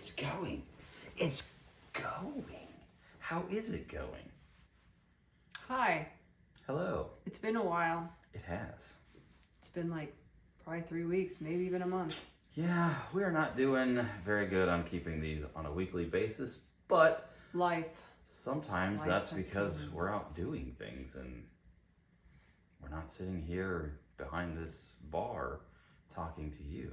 It's going. It's going. How is it going? Hi. Hello. It's been a while. It has. It's been like probably 3 weeks, maybe even a month. Yeah, we're not doing very good on keeping these on a weekly basis, but Life. sometimes Life that's has because come. we're out doing things and we're not sitting here behind this bar talking to you.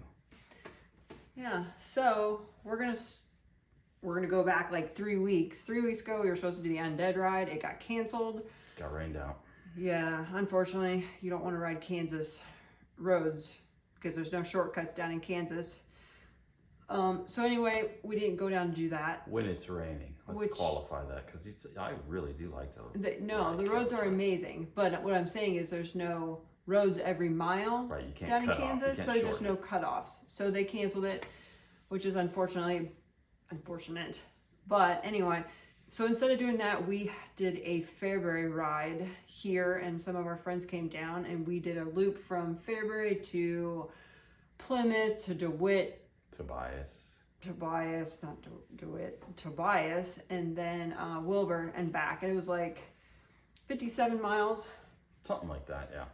Yeah. So we're gonna go back like 3 weeks. 3 weeks ago, we were supposed to do the Undead ride. It got canceled. Got rained out. Yeah. Unfortunately, you don't want to ride Kansas roads because there's no shortcuts down in Kansas. So anyway, we didn't go down and do that. When it's raining, let's qualify that because I really do like to. The roads are amazing, but what I'm saying is there's no roads every mile right, you can't down in cut Kansas, off. so there's no cutoffs. So they canceled it, which is unfortunate. But anyway, so instead of doing that, we did a Fairbury ride here, and some of our friends came down, and we did a loop from Fairbury to Plymouth to DeWitt. Tobias, and then Wilbur and back, and it was like 57 miles. Something like that, yeah.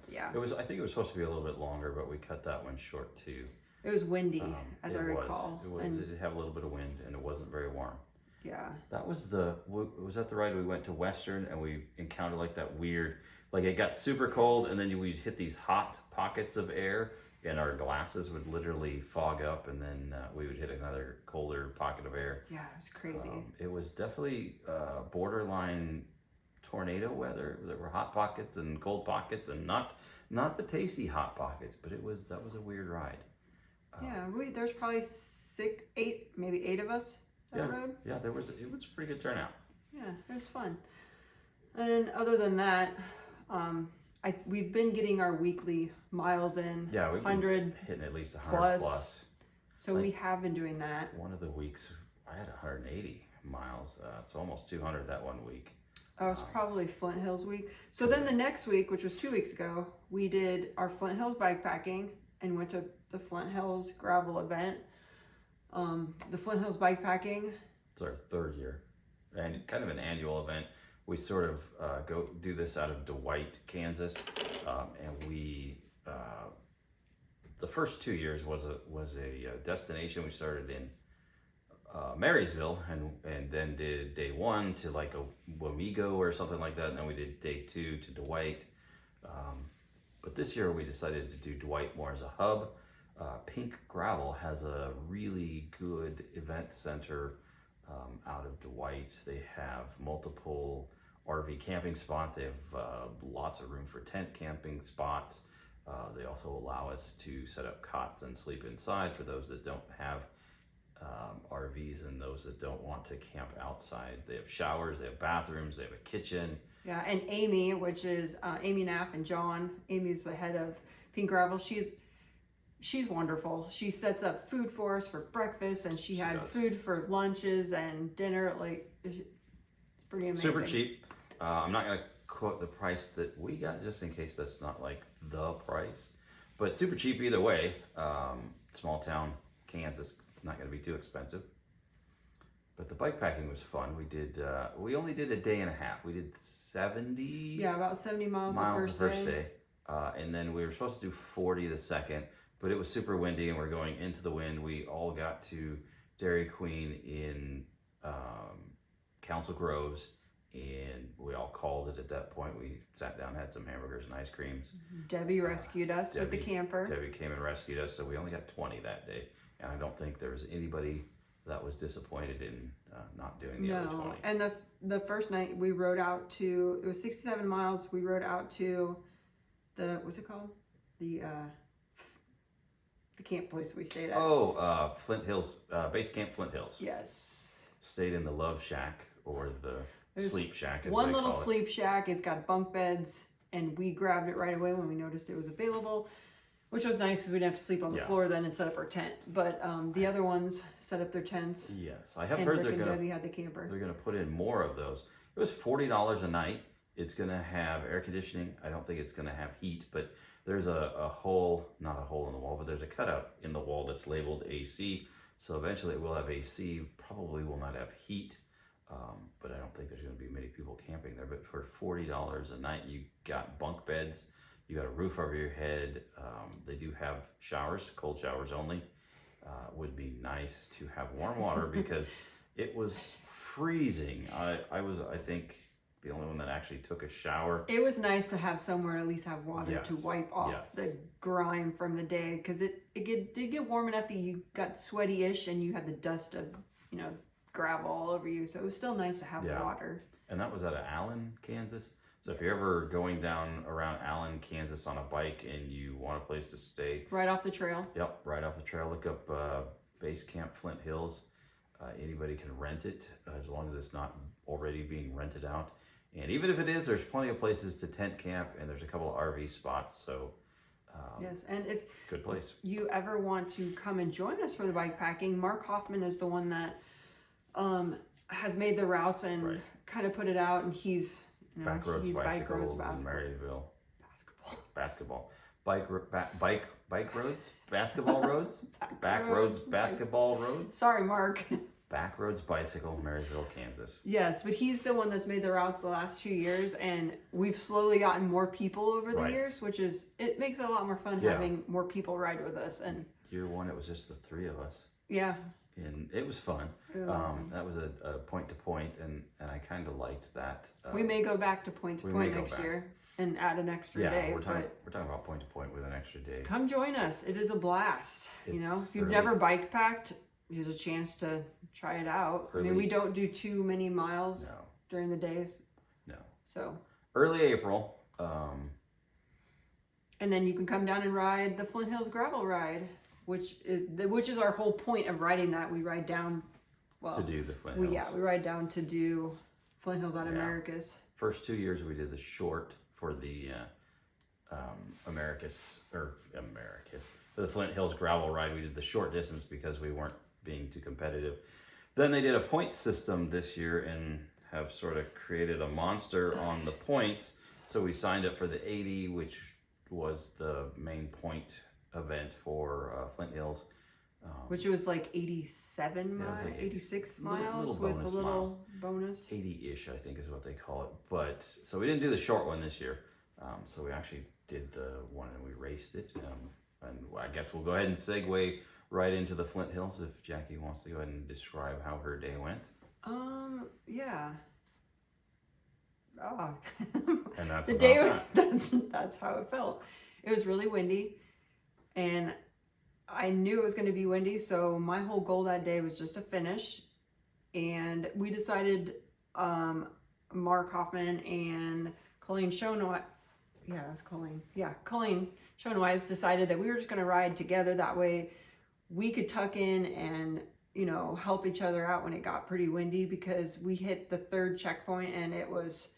Yeah. It was. I think it was supposed to be a little bit longer, but we cut that one short too. It was windy, as I recall. It did have a little bit of wind, and it wasn't very warm. Yeah. That was was that the ride we went to Western, and we encountered like that weird, like it got super cold, and then we'd hit these hot pockets of air, and our glasses would literally fog up, and then we would hit another colder pocket of air. Yeah, it was crazy. It was definitely borderline tornado weather. There were hot pockets and cold pockets, and not the tasty hot pockets, but that was a weird ride. Yeah, there's probably 8 of us that rode. Yeah, it was a pretty good turnout. Yeah, it was fun. And other than that, we've been getting our weekly miles in. Yeah, we've 100 been hitting at least 100 plus. So we have been doing that. One of the weeks I had 180 miles. It's almost 200 that one week. That was probably Flint Hills week. So then the next week, which was 2 weeks ago, we did our Flint Hills bikepacking and went to the Flint Hills Gravel event. The Flint Hills bikepacking. It's our third year, and kind of an annual event. We sort of go do this out of Dwight, Kansas, and we the first 2 years was a destination. We started in Marysville, and then did day 1 to like a Wamego or something like that, and then we did day 2 to Dwight. But this year we decided to do Dwight more as a hub. Pink Gravel has a really good event center out of Dwight. They have multiple RV camping spots. They have lots of room for tent camping spots. They also allow us to set up cots and sleep inside for those that don't have RVs and those that don't want to camp outside. They have showers, they have bathrooms, they have a kitchen. Yeah, and Amy, which is Amy Knapp and John. Amy's the head of Pink Gravel. She's wonderful. She sets up food for us for breakfast, and she had food for lunches and dinner. Like, it's pretty amazing. Super cheap. I'm not going to quote the price that we got, just in case that's not like the price. But super cheap either way. Small town Kansas, not going to be too expensive. But the bikepacking was fun. We only did a day and a half. We did 70. Yeah, about 70 miles the first day. And then we were supposed to do 40 the second, but it was super windy and we're going into the wind. We all got to Dairy Queen in Council Groves, and we all called it at that point. We sat down, had some hamburgers and ice creams. Debbie rescued us with the camper. Debbie came and rescued us, so we only got 20 that day. And I don't think there was anybody that was disappointed in not doing the other 20. And the first night we rode out to, it was 67 miles. We rode out to what's it called? The camp place we stayed at. Flint Hills, Base Camp Flint Hills. Yes. Stayed in the Love Shack, or the Sleep Shack, as one they little call it. sleep shack. It's got bunk beds, and we grabbed it right away when we noticed it was available, which was nice because we didn't have to sleep on the floor then and set up our tent. But the other ones set up their tents. Yes, I have heard Debbie had the camper. They're gonna put in more of those. It was $40 a night. It's gonna have air conditioning. I don't think it's gonna have heat, but there's a hole, not a hole in the wall, but there's a cutout in the wall that's labeled AC. So eventually it will have AC, probably will not have heat, but I don't think there's going to be many people camping there. But for $40 a night, you got bunk beds, you got a roof over your head. They do have showers, cold showers only. Would be nice to have warm water because it was freezing. I was, I think, the only one that actually took a shower. It was nice to have somewhere at least have water Yes, to wipe off yes. the grime from the day, because did get warm enough that you got sweaty-ish and you had the dust of, you know, gravel all over you. So it was still nice to have Yeah. water. And that was out of Allen, Kansas. So if you're ever going down around Allen, Kansas on a bike and you want a place to stay, Right off the trail. yep, right off the trail, look up Base Camp Flint Hills. Anybody can rent it as long as it's not already being rented out. And even if it is, there's plenty of places to tent camp, and there's a couple of RV spots. So Yes, and if good place. you ever want to come and join us for the bike packing, Mark Hoffman is the one that has made the routes and Right. kind of put it out, and he's, you know, Back roads, he's bicycles in basketball. Maryville. Basketball. Bike roads, basketball roads, back roads, basketball roads, Sorry, Mark. back roads, bicycle, Marysville, Kansas. Yes, but he's the one that's made the routes the last 2 years, and we've slowly gotten more people over the Right. years, which is, it makes it a lot more fun Yeah. having more people ride with us. And Year one, it was just the three of us, yeah, and it was fun. That was a point to point, and I kind of liked that. we may go back to point we may go next back. year and add an extra Yeah, day. we're talking But about point to point with an extra day. come join us. It is a blast. You know, It's if you've early. never bike packed, here's a chance to try it out. I mean, Early. we don't do too many miles No, during the days. no. So, Early April. and then you can come down and ride the Flint Hills Gravel Ride, which is our whole point of riding that. We ride down, well, To do the Flint Hills. we ride down to do Flint Hills out of Yeah. Americas. First 2 years we did the short for the Americas for the Flint Hills Gravel Ride. We did the short distance because we weren't being too competitive. Then they did a point system this year and have sort of created a monster on the points. So we signed up for the 80, which was the main point event for Flint Hills. Which was like 87 Yeah, it was miles, like 86 little miles with a bonus little miles. bonus. 80-ish, I think is what they call it. But so we didn't do the short one this year. So we actually did the one and we raced it. And I guess we'll go ahead and segue right into the Flint Hills if Jackie wants to go ahead and describe how her day went. Yeah. Ah. And that's The about day that. that's how it felt. It was really windy, and I knew it was going to be windy, so my whole goal that day was just to finish. And we decided, Mark Hoffman and Colleen Shonwise, Colleen Shonwise decided that we were just going to ride together. That way we could tuck in and, you know, help each other out when it got pretty windy, because we hit the third checkpoint and it was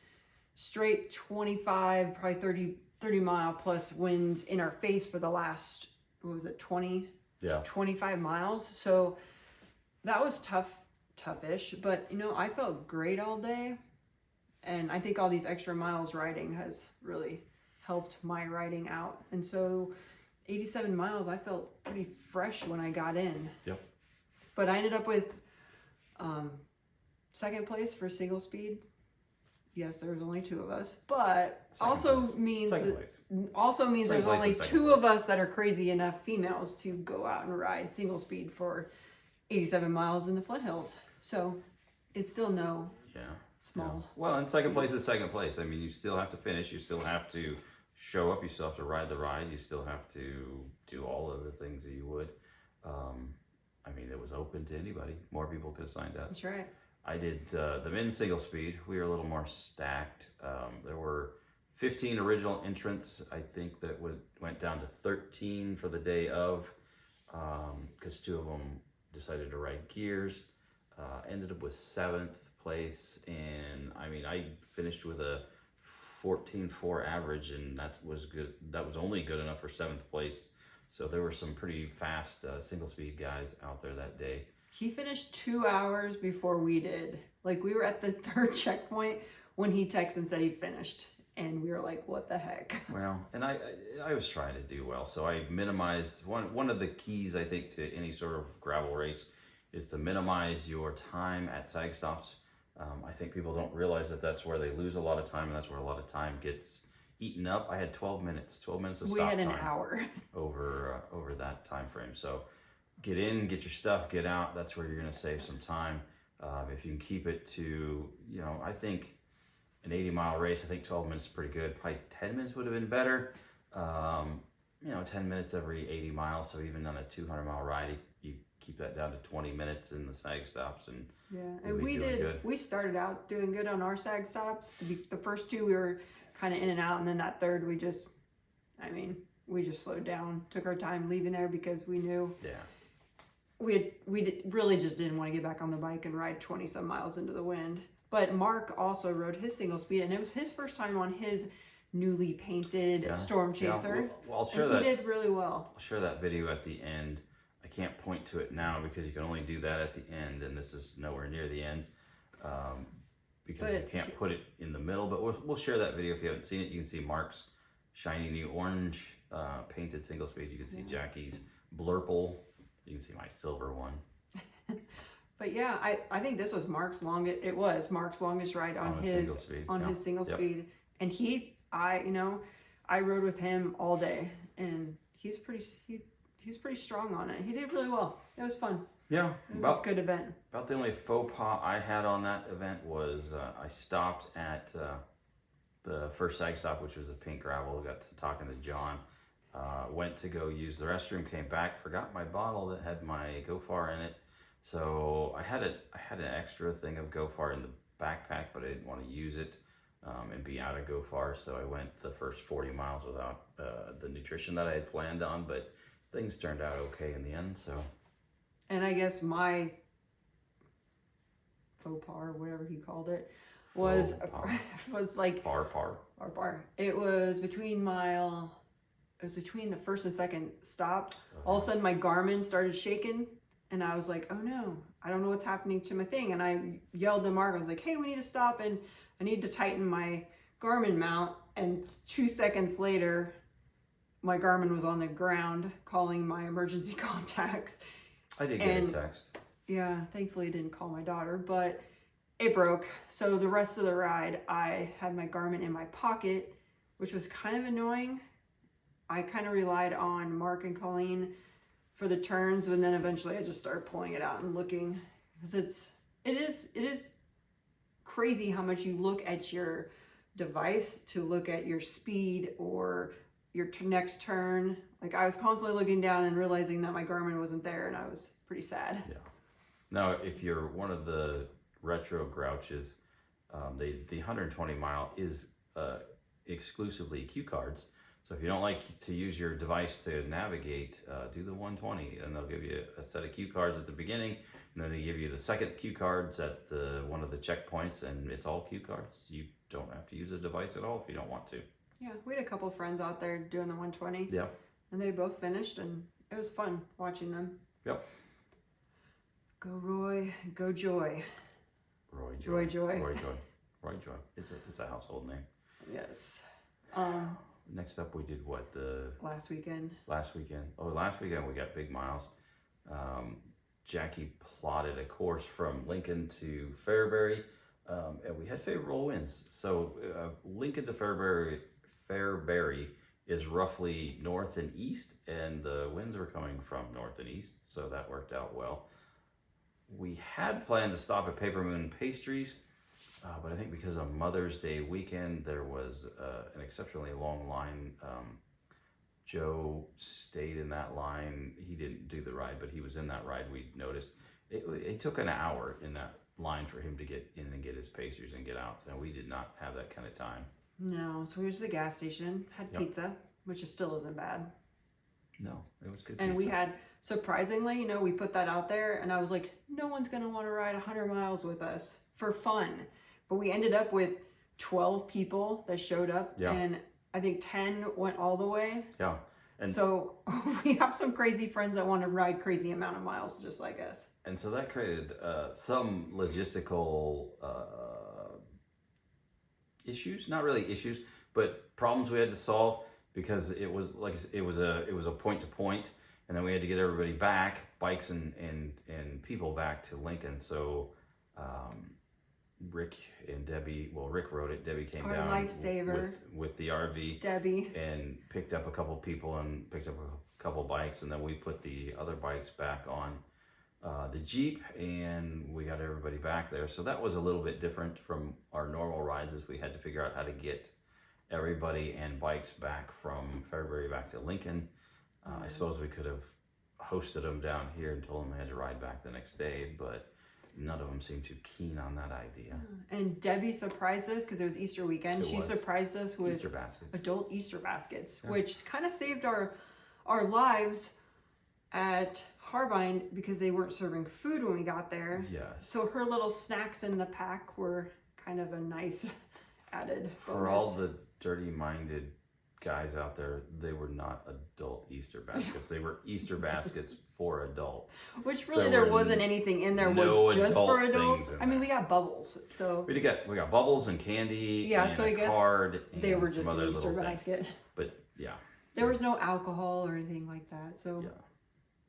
straight 25, probably 30 mile plus winds in our face for the last, what was it, 25 miles. So that was toughish, but you know, I felt great all day. And I think all these extra miles riding has really helped my riding out. And so 87 miles, I felt pretty fresh when I got in. Yep. But I ended up with second place for single speed. Yes, there was only two of us, but Second also place. means Second place. there's place only is second two of place. us that are crazy enough females to go out and ride single speed for 87 miles in the Flint Hills. So it's still no Yeah. small. Yeah. Well, and second place is second place. I mean, you still have to finish. You still have to show up. You still have to ride the ride. You still have to do all of the things that you would. I mean, it was open to anybody. More people could have signed up. That's right. I did the men's single speed. We were a little more stacked. There were 15 original entrants. I think that went down to 13 for the day of, because two of them decided to ride gears. Ended up with 7th place, and I mean, I finished with a 14.4 average, and that was good. That was only good enough for 7th place. So there were some pretty fast single speed guys out there that day. He finished 2 hours before we did. Like, we were at the third checkpoint when he texted and said he finished. And we were like, what the heck? Well, and I was trying to do well, so I minimized one of the keys, I think, to any sort of gravel race is to minimize your time at sag stops. I think people don't realize that that's where they lose a lot of time, and that's where a lot of time gets eaten up. I had 12 minutes of stop We had an time hour. over that time frame. So get in, get your stuff, get out. That's where you're going to save some time. If you can keep it to, I think an 80-mile race, I think 12 minutes is pretty good. Probably 10 minutes would have been better. 10 minutes every 80 miles. So even on a 200-mile ride, you keep that down to 20 minutes in the sag stops, and and we started out doing good on our sag stops. The first two we were kind of in and out, and then that third we just slowed down, took our time leaving there because we knew really just didn't want to get back on the bike and ride 20 some miles into the wind. But Mark also rode his single speed, and it was his first time on his newly painted Storm Chaser. Well, I'll share that. He did really well. I'll share that video at the end. I can't point to it now because you can only do that at the end, and this is nowhere near the end because you can't put it in the middle. But we'll share that video if you haven't seen it. You can see Mark's shiny new orange painted single speed. You can see Jackie's blurple. You can see my silver one. But yeah, I think this was Mark's longest. It was Mark's longest ride on his single speed. His single speed, and I rode with him all day, and he's pretty strong on it. He did really well. It was fun. Yeah, it was a good event. About the only faux pas I had on that event was I stopped at the first sag stop, which was a pink gravel. Got to talking to John. Went to go use the restroom. Came back, forgot my bottle that had my GoFar in it. So I had an extra thing of GoFar in the backpack, but I didn't want to use it and be out of GoFar. So I went the first 40 miles without the nutrition that I had planned on, but things turned out okay in the end. So, and I guess my faux pas, or whatever he called it, was like far par. It was between the first and second stop. All of a sudden, my Garmin started shaking. And I was like, oh no, I don't know what's happening to my thing. And I yelled to Mark, I was like, hey, we need to stop and I need to tighten my Garmin mount. And 2 seconds later, my Garmin was on the ground calling my emergency contacts. I did get a text. Yeah, thankfully I didn't call my daughter, but it broke. So the rest of the ride, I had my Garmin in my pocket, which was kind of annoying. I kind of relied on Mark and Colleen for the turns, and then eventually I just started pulling it out and looking, because it is crazy how much you look at your device to look at your speed or your next turn. Like I was constantly looking down and realizing that my Garmin wasn't there, and I was pretty sad. Yeah. Now, if you're one of the retro grouches, the 120 mile is exclusively cue cards. So if you don't like to use your device to navigate, do the 120, and they'll give you a set of cue cards at the beginning, and then they give you the second cue cards at one of the checkpoints, and it's all cue cards. You don't have to use a device at all if you don't want to. Yeah, we had a couple friends out there doing the 120. Yeah. And they both finished, and it was fun watching them. Yep. Go Roy, go Joy. Roy Joy. Roy Joy. Roy Joy. Roy Joy. It's a household name. Yes. Next up, we did what? Last weekend. Last weekend we got big miles. Jackie plotted a course from Lincoln to Fairbury, and we had favorable winds. So Lincoln to Fairbury is roughly north and east, and the winds were coming from north and east, so that worked out well. We had planned to stop at Paper Moon Pastries, but I think because of Mother's Day weekend, there was an exceptionally long line. Joe stayed in that line. He didn't do the ride, but he was in that ride. We noticed it took an hour in that line for him to get in and get his pastries and get out, and we did not have that kind of time. No, so we went to the gas station, had pizza, which still isn't bad. No, it was good. And pizza. we had, surprisingly, we put that out there, and I was like, no one's going to want to ride 100 miles with us for fun. But we ended up with 12 people that showed up, and I think 10 went all the way. Yeah. And so we have some crazy friends that want to ride crazy amount of miles just like us. And so that created some logistical issues, not really issues, but problems we had to solve, because it was a point to point, and then we had to get everybody back, bikes and people back to Lincoln. So Rick and Debbie, well, Rick rode it. Debbie came Our down lifesaver. with the RV. Debbie. And picked up a couple people and picked up a couple bikes, and then we put the other bikes back on the Jeep, and we got everybody back there. So that was a little bit different from our normal rides, as we had to figure out how to get everybody and bikes back from Fairbury back to Lincoln. I suppose we could have hosted them down here and told them they had to ride back the next day, but none of them seemed too keen on that idea. And Debbie surprised us because it was Easter weekend. She surprised us with Easter baskets. Adult Easter baskets, which kind of saved our lives at Harbine because they weren't serving food when we got there. Yes. So her little snacks in the pack were kind of a nice added For bonus. all the dirty-minded guys out there, they were not adult Easter baskets. They were Easter baskets for adults. Which really there wasn't anything in there was just for adults. I mean, we got bubbles, so we got bubbles and candy. Yeah, and so I guess card they and were some just other an Easter little basket. things. But yeah, there was no alcohol or anything like that. So yeah,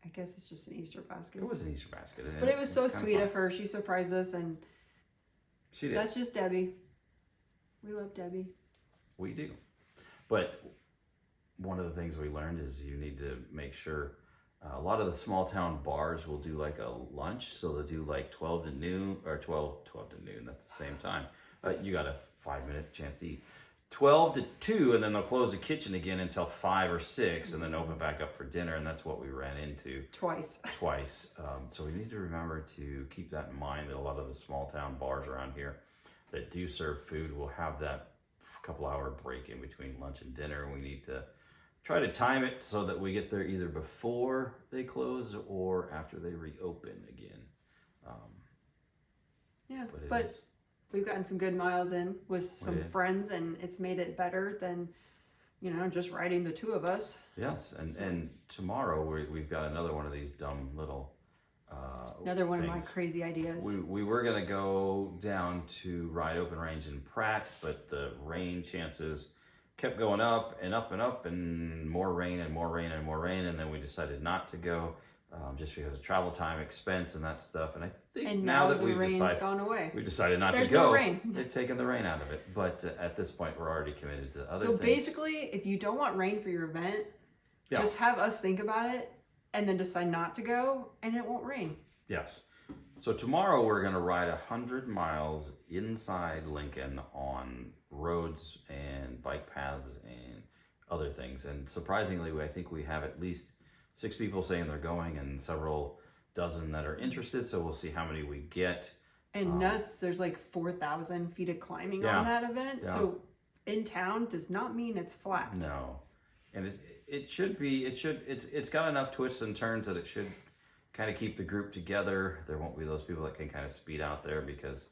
I guess it's just an Easter basket. it was an Easter basket, But it was so sweet of her. She surprised us, and she did. That's just Debbie. We love Debbie. We do. But one of the things we learned is you need to make sure a lot of the small town bars will do like a lunch. So they'll do like 12 to noon or 12 to noon. That's the same time. You got a 5-minute chance to eat. 12 to 2, and then they'll close the kitchen again until 5 or 6 and then open back up for dinner. And that's what we ran into twice. So we need to remember to keep that in mind, that a lot of the small town bars around here that do serve food will have that couple hour break in between lunch and dinner. And we need to try to time it so that we get there either before they close or after they reopen again. But we've gotten some good miles in with some friends, and it's made it better than, just riding the two of us. Yes, and tomorrow we've got another one of these dumb little another one things. of my crazy ideas. We were going to go down to ride open range in Pratt, but the rain chances kept going up and up and up, and more rain and more rain and more rain, and then we decided not to go just because of travel time, expense, and that stuff. And I think now that we've gone away, we've decided not There's to go. No rain. They've taken the rain out of it, but at this point we're already committed to other things. So basically, if you don't want rain for your event, just have us think about it and then decide not to go, and it won't rain. Yes. So tomorrow we're going to ride 100 miles inside Lincoln on roads and bike paths and other things. And surprisingly, I think we have at least 6 people saying they're going and several dozen that are interested. So we'll see how many we get. And there's like 4,000 feet of climbing on that event. Yeah. So in town does not mean it's flat. No. And it's got enough twists and turns that it should kind of keep the group together. There won't be those people that can kind of speed out there because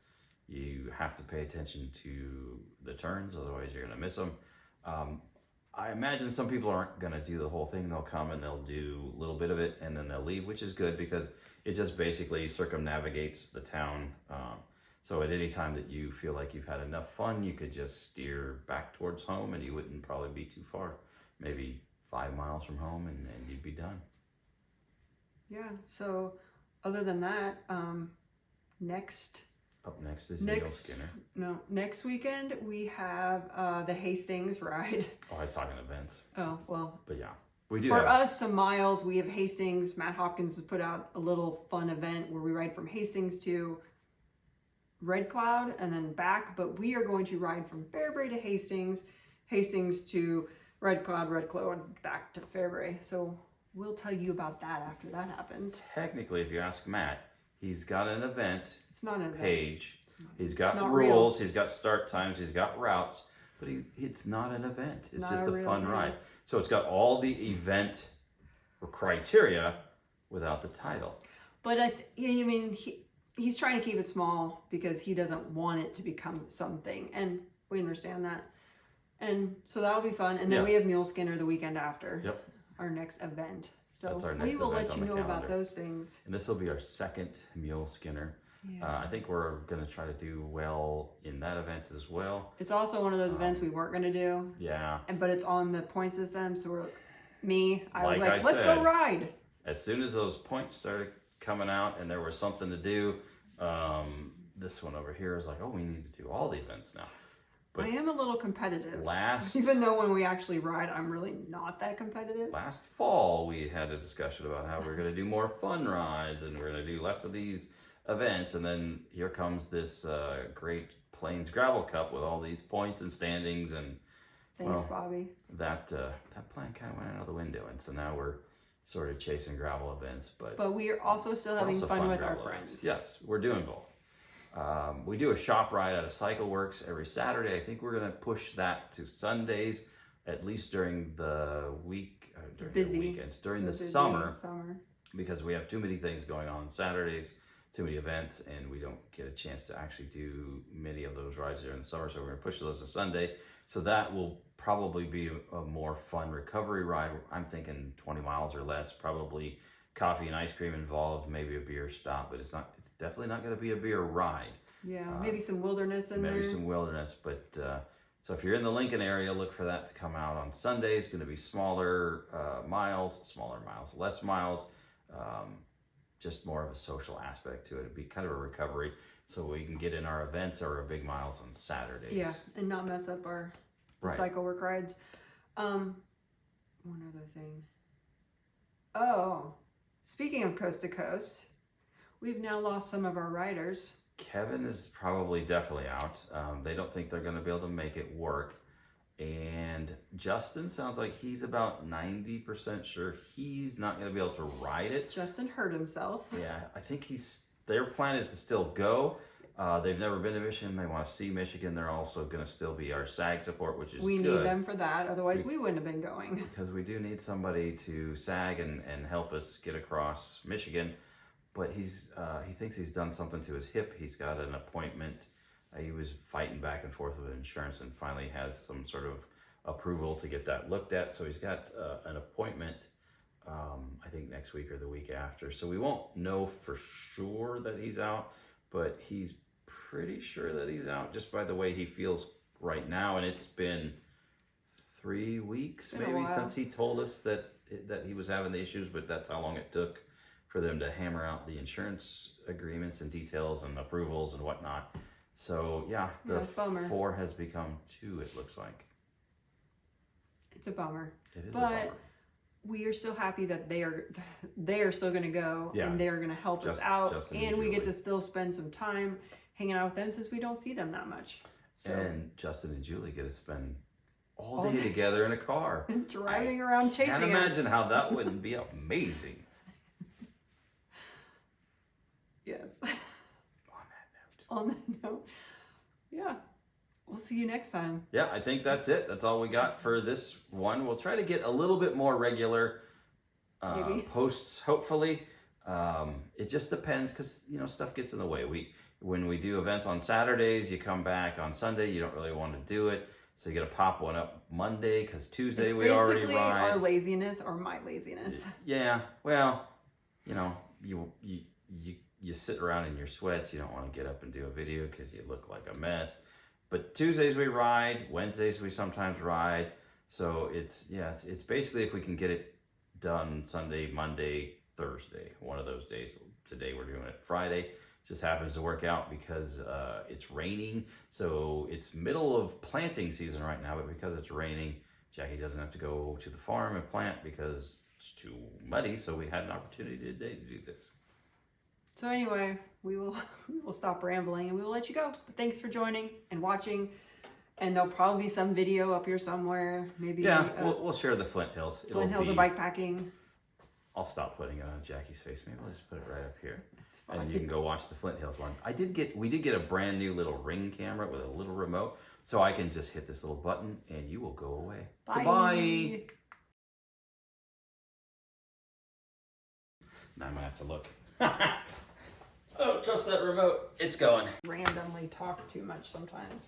you have to pay attention to the turns, otherwise you're going to miss them. I imagine some people aren't going to do the whole thing. They'll come and they'll do a little bit of it and then they'll leave, which is good because it just basically circumnavigates the town. So at any time that you feel like you've had enough fun, you could just steer back towards home and you wouldn't probably be too far, maybe 5 miles from home, and you'd be done. Yeah, so other than that, next is Neil Skinner. No, next weekend we have the Hastings ride. Oh, I was talking events. Oh, well. But yeah, we do. For us, some miles, we have Hastings. Matt Hopkins has put out a little fun event where we ride from Hastings to Red Cloud and then back. But we are going to ride from Fairbury to Hastings, Hastings to Red Cloud, and back to Fairbury. So we'll tell you about that after that happens. Technically, if you ask Matt, he's got an event It's not an page. He's got not rules. real. He's got start times. He's got routes. But it's not an event. It's just a fun ride. So it's got all the event criteria without the title. But he's trying to keep it small because he doesn't want it to become something, and we understand that. And so that'll be fun. And then we have Mule Skinner the weekend after. Yep. Our next event. So that's our next we will event let on you the know about calendar. those things. And this will be our second Mule Skinner. Yeah. I think we're going to try to do well in that event as well. It's also one of those events we weren't going to do. Yeah. But it's on the point system, so me. I was Like like, I let's said, go ride. As soon as those points started coming out and there was something to do, this one over here is like, oh, we need to do all the events now. But I am a little competitive. last Even though when we actually ride, I'm really not that competitive. last fall we had a discussion about how we're going to do more fun rides and we're going to do less of these events, and then here comes this Great Plains Gravel Cup with all these points and standings, and Thanks, Bobby. that plan kind of went out of the window, and so now we're sort of chasing gravel events, but we are also still having also fun with our gravel friends. events. Yes, we're doing both. We do a shop ride at a Cycle Works every Saturday. I think we're going to push that to Sundays, at least during the week, during the weekends, during the summer, because we have too many things going on Saturdays, too many events, and we don't get a chance to actually do many of those rides during the summer. So we're going to push those to Sunday. So that will probably be a more fun recovery ride. I'm thinking 20 miles or less, probably coffee and ice cream involved, maybe a beer stop, but it's definitely not going to be a beer ride. Yeah, maybe some wilderness in there. Maybe some wilderness, but so if you're in the Lincoln area, look for that to come out on Sunday. It's going to be smaller miles, less miles, just more of a social aspect to it. It'd be kind of a recovery, so we can get in our events or our big miles on Saturdays. Yeah, and not mess up our cycle work rides. One other thing. Oh, speaking of coast to coast, we've now lost some of our riders. Kevin is probably definitely out. They don't think they're going to be able to make it work. And Justin sounds like he's about 90% sure he's not going to be able to ride it. Justin hurt himself. Yeah, I think their plan is to still go. They've never been to Michigan. They want to see Michigan. They're also going to still be our SAG support, which is we good. Need them for that. Otherwise, we wouldn't have been going. Because we do need somebody to SAG and help us get across Michigan. But he thinks he's done something to his hip. He's got an appointment. He was fighting back and forth with insurance and finally has some sort of approval to get that looked at. So he's got an appointment, I think next week or the week after. So we won't know for sure that he's out, but he's pretty sure that he's out just by the way he feels right now. And it's been 3 weeks maybe since he told us that he was having the issues, but that's how long it took for them to hammer out the insurance agreements and details and approvals and whatnot. So yeah, the 4 has become 2, it looks like. It's a bummer. It is a bummer. We are still happy that they are still going to go and they're going to help us out, Justin and we get to still spend some time hanging out with them since we don't see them that much. So. And Justin and Julie get to spend all day together in a car. And driving around chasing us. I can't imagine how that wouldn't be amazing. Yes. On that note, yeah. We'll see you next time. Yeah, I think that's it. That's all we got for this one. We'll try to get a little bit more regular posts, hopefully. It just depends because, stuff gets in the way. When we do events on Saturdays, you come back on Sunday, you don't really want to do it. So you got to pop one up Monday because Tuesday we already ride. Basically our laziness or my laziness. Yeah, well, you sit around in your sweats. You don't want to get up and do a video because you look like a mess. But Tuesdays we ride, Wednesdays we sometimes ride. So it's basically if we can get it done Sunday, Monday, Thursday, one of those days. Today we're doing it Friday. It just happens to work out because it's raining. So it's middle of planting season right now, but because it's raining, Jackie doesn't have to go to the farm and plant because it's too muddy. So we had an opportunity today to do this. So anyway, we will stop rambling and we will let you go. But thanks for joining and watching. And there'll probably be some video up here somewhere. Maybe we'll share the Flint Hills. Flint Hills or bikepacking. I'll stop putting it on Jackie's face. Maybe I'll just put it right up here. It's fine. And you can go watch the Flint Hills one. We did get a brand new little Ring camera with a little remote, so I can just hit this little button and you will go away. Bye. Goodbye. Now I'm gonna have to look. Oh, trust that remote. It's going. Randomly talk too much sometimes.